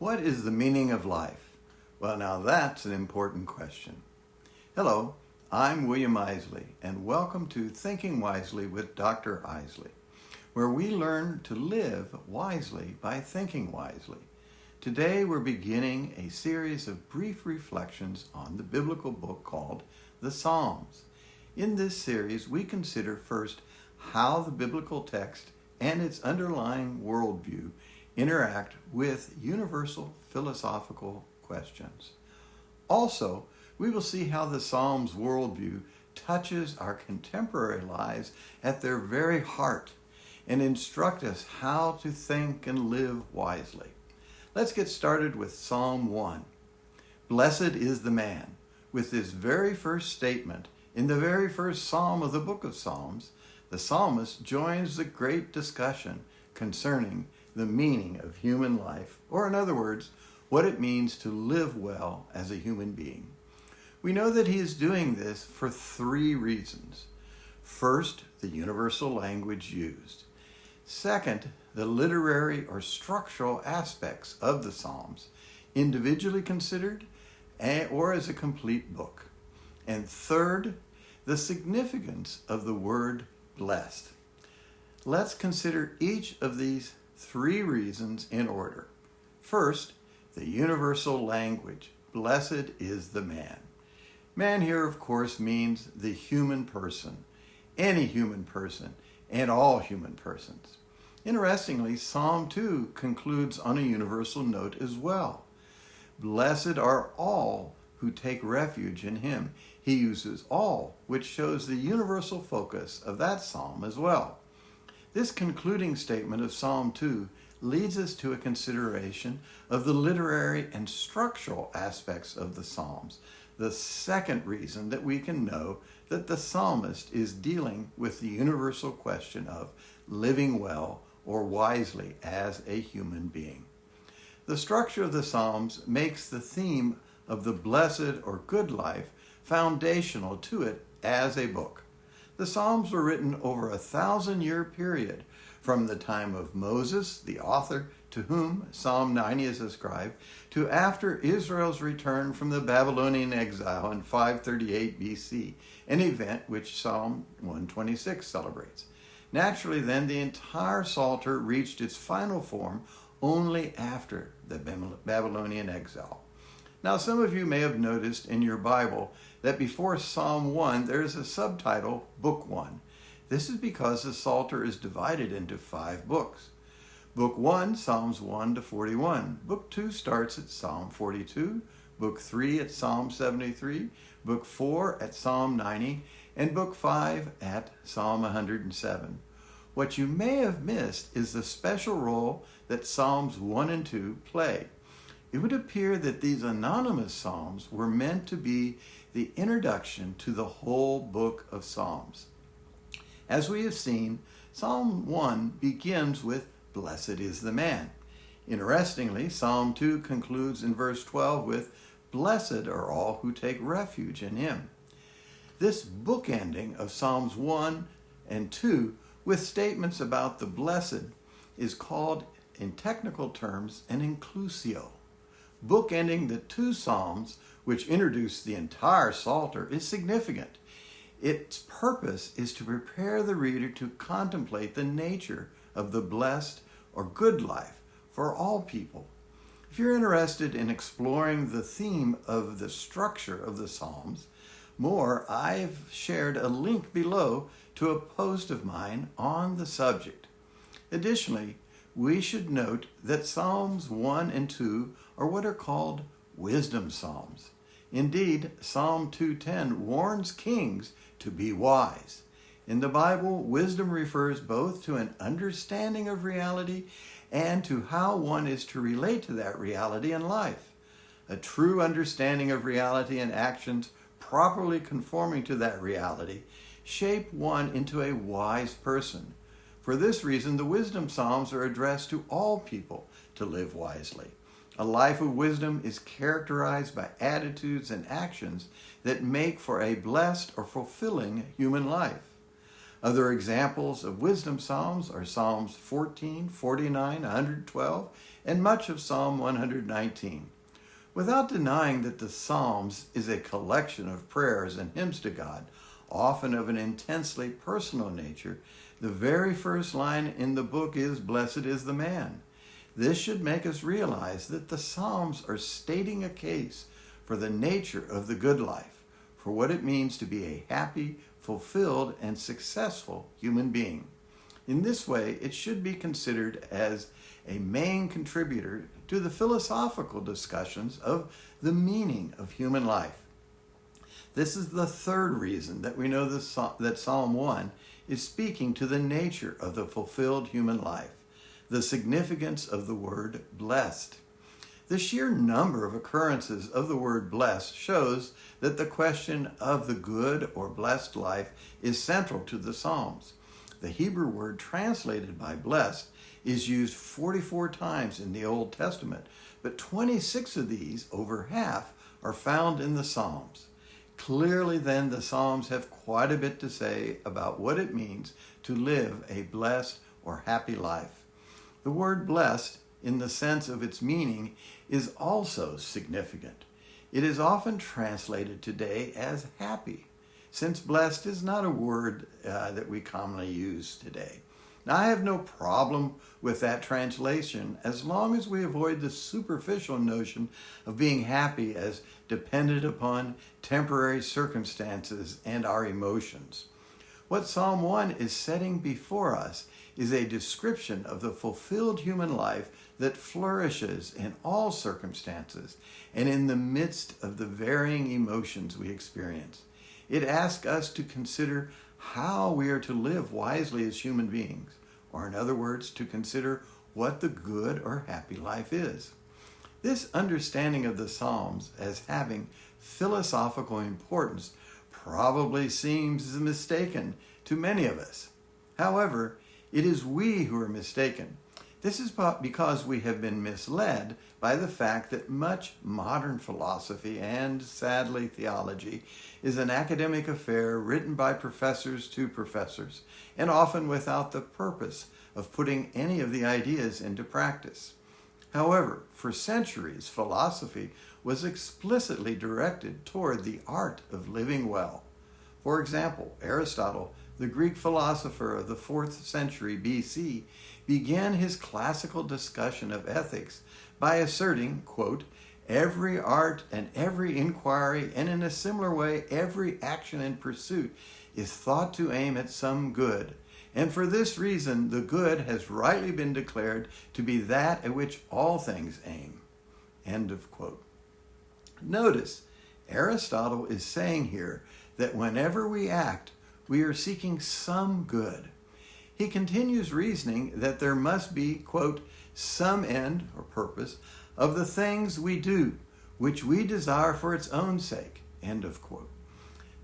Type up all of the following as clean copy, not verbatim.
What is the meaning of life? Well, now that's an important question. Hello, I'm William Isley, and welcome to Thinking Wisely with Dr. Isley, where we learn to live wisely by thinking wisely. Today we're beginning a series of brief reflections on the biblical book called the Psalms. In this series, we consider first how the biblical text and its underlying worldview interact with universal philosophical questions. Also, we will see how the Psalms worldview touches our contemporary lives at their very heart and instruct us how to think and live wisely. Let's get started with Psalm 1. Blessed is the man. With this very first statement, in the very first psalm of the book of Psalms, the psalmist joins the great discussion concerning the meaning of human life, or in other words, what it means to live well as a human being. We know that he is doing this for three reasons. First, the universal language used. Second, the literary or structural aspects of the Psalms, individually considered or as a complete book. And third, the significance of the word blessed. Let's consider each of these three reasons in order. First, the universal language. Blessed is the man. Man here, of course, means the human person, any human person, and all human persons. Interestingly, Psalm 2 concludes on a universal note as well. Blessed are all who take refuge in him. He uses all, which shows the universal focus of that psalm as well. This concluding statement of Psalm 2 leads us to a consideration of the literary and structural aspects of the Psalms, the second reason that we can know that the psalmist is dealing with the universal question of living well or wisely as a human being. The structure of the Psalms makes the theme of the blessed or good life foundational to it as a book. The Psalms were written over a 1,000-year period from the time of Moses, the author to whom Psalm 90 is ascribed, to after Israel's return from the Babylonian exile in 538 BC, an event which Psalm 126 celebrates. Naturally, then, the entire Psalter reached its final form only after the Babylonian exile. Now, some of you may have noticed in your Bible that before Psalm 1, there is a subtitle, Book 1. This is because the Psalter is divided into 5 books. Book 1, Psalms 1 to 41. Book 2 starts at Psalm 42. Book 3 at Psalm 73. Book 4 at Psalm 90. And Book 5 at Psalm 107. What you may have missed is the special role that Psalms 1 and 2 play. It would appear that these anonymous psalms were meant to be the introduction to the whole book of Psalms. As we have seen, Psalm 1 begins with, Blessed is the man. Interestingly, Psalm 2 concludes in verse 12 with, Blessed are all who take refuge in him. This bookending of Psalms 1 and 2 with statements about the blessed is called, in technical terms, an inclusio. Bookending the 2 psalms, which introduce the entire Psalter, is significant. Its purpose is to prepare the reader to contemplate the nature of the blessed or good life for all people. If you're interested in exploring the theme of the structure of the Psalms more, I've shared a link below to a post of mine on the subject. Additionally, we should note that Psalms 1 and 2 are what are called wisdom psalms. Indeed, Psalm 2:10 warns kings to be wise. In the Bible, wisdom refers both to an understanding of reality and to how one is to relate to that reality in life. A true understanding of reality and actions properly conforming to that reality shape one into a wise person. For this reason, the wisdom psalms are addressed to all people to live wisely. A life of wisdom is characterized by attitudes and actions that make for a blessed or fulfilling human life. Other examples of wisdom psalms are Psalms 14, 49, 112, and much of Psalm 119. Without denying that the Psalms is a collection of prayers and hymns to God, often of an intensely personal nature, the very first line in the book is, "Blessed is the man." This should make us realize that the Psalms are stating a case for the nature of the good life, for what it means to be a happy, fulfilled, and successful human being. In this way, it should be considered as a main contributor to the philosophical discussions of the meaning of human life. This is the third reason that we know that Psalm 1 is speaking to the nature of the fulfilled human life, the significance of the word blessed. The sheer number of occurrences of the word blessed shows that the question of the good or blessed life is central to the Psalms. The Hebrew word translated by blessed is used 44 times in the Old Testament, but 26 of these, over half, are found in the Psalms. Clearly, then, the Psalms have quite a bit to say about what it means to live a blessed or happy life. The word blessed, in the sense of its meaning, is also significant. It is often translated today as happy, since blessed is not a word that we commonly use today. Now, I have no problem with that translation as long as we avoid the superficial notion of being happy as dependent upon temporary circumstances and our emotions. What Psalm 1 is setting before us is a description of the fulfilled human life that flourishes in all circumstances and in the midst of the varying emotions we experience. It asks us to consider how we are to live wisely as human beings, or in other words, to consider what the good or happy life is. This understanding of the Psalms as having philosophical importance probably seems mistaken to many of us. However, it is we who are mistaken. This is because we have been misled by the fact that much modern philosophy and, sadly, theology is an academic affair written by professors to professors, and often without the purpose of putting any of the ideas into practice. However, for centuries, philosophy was explicitly directed toward the art of living well. For example, Aristotle, the Greek philosopher of the 4th century BC, began his classical discussion of ethics by asserting, quote, "Every art and every inquiry, and in a similar way every action and pursuit, is thought to aim at some good. And for this reason, the good has rightly been declared to be that at which all things aim." End of quote. Notice, Aristotle is saying here that whenever we act, we are seeking some good. He continues reasoning that there must be, quote, "some end or purpose of the things we do, which we desire for its own sake," end of quote.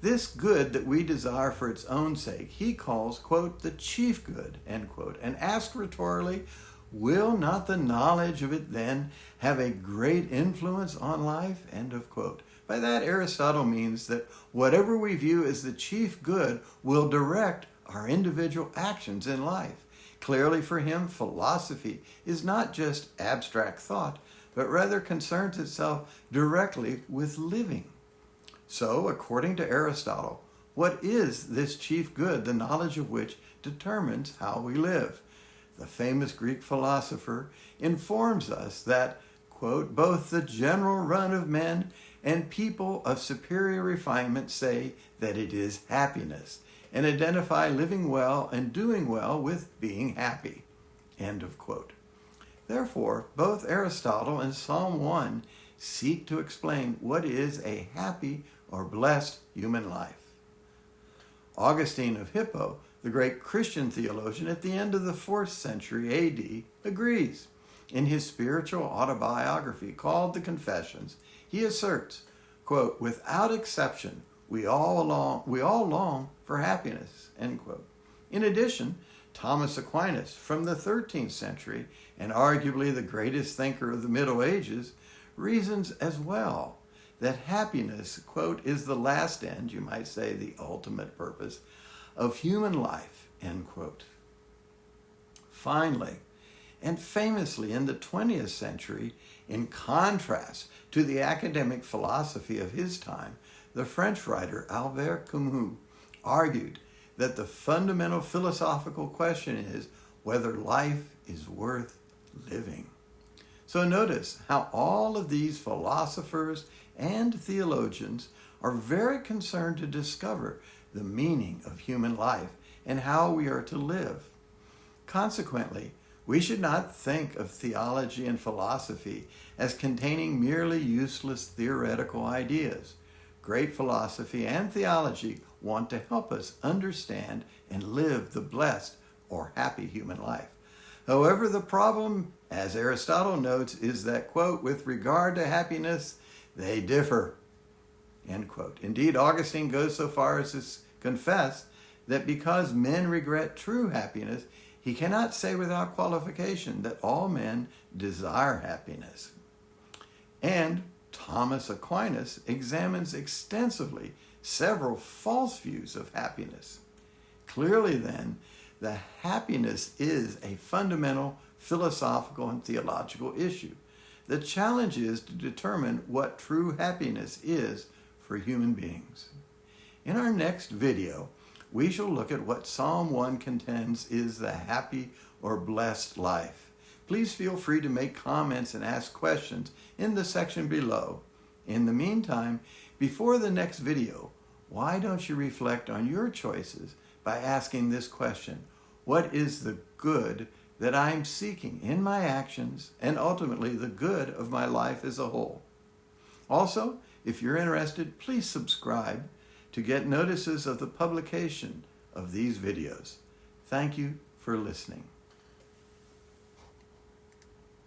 This good that we desire for its own sake, he calls, quote, "the chief good," end quote, and asks rhetorically, will not the knowledge of it then have a great influence on life, end of quote. By that, Aristotle means that whatever we view as the chief good will direct our individual actions in life. Clearly for him, philosophy is not just abstract thought, but rather concerns itself directly with living. So, according to Aristotle, what is this chief good, the knowledge of which determines how we live? The famous Greek philosopher informs us that, quote, "both the general run of men and people of superior refinement say that it is happiness, and identify living well and doing well with being happy," end of quote. Therefore, both Aristotle and Psalm 1 seek to explain what is a happy or blessed human life. Augustine of Hippo, the great Christian theologian at the end of the 4th century AD, agrees. In his spiritual autobiography called The Confessions, he asserts, quote, "without exception, we all long for happiness," end quote. In addition, Thomas Aquinas, from the 13th century, and arguably the greatest thinker of the Middle Ages, reasons as well that happiness, quote, "is the last end," you might say the ultimate purpose, of human life, end quote. Finally, and famously in the 20th century, in contrast to the academic philosophy of his time, the French writer Albert Camus argued that the fundamental philosophical question is whether life is worth living. So notice how all of these philosophers and theologians are very concerned to discover the meaning of human life and how we are to live. Consequently, we should not think of theology and philosophy as containing merely useless theoretical ideas. Great philosophy and theology want to help us understand and live the blessed or happy human life. However, the problem, as Aristotle notes, is that, quote, with regard to happiness, they differ, end quote. Indeed, Augustine goes so far as to confess that because men regret true happiness, he cannot say without qualification that all men desire happiness. And Thomas Aquinas examines extensively several false views of happiness. Clearly, then, the happiness is a fundamental philosophical and theological issue. The challenge is to determine what true happiness is for human beings. In our next video, we shall look at what Psalm 1 contends is the happy or blessed life. Please feel free to make comments and ask questions in the section below. In the meantime, before the next video, why don't you reflect on your choices by asking this question: what is the good that I am seeking in my actions and ultimately the good of my life as a whole? Also, if you're interested, please subscribe to get notices of the publication of these videos. Thank you for listening.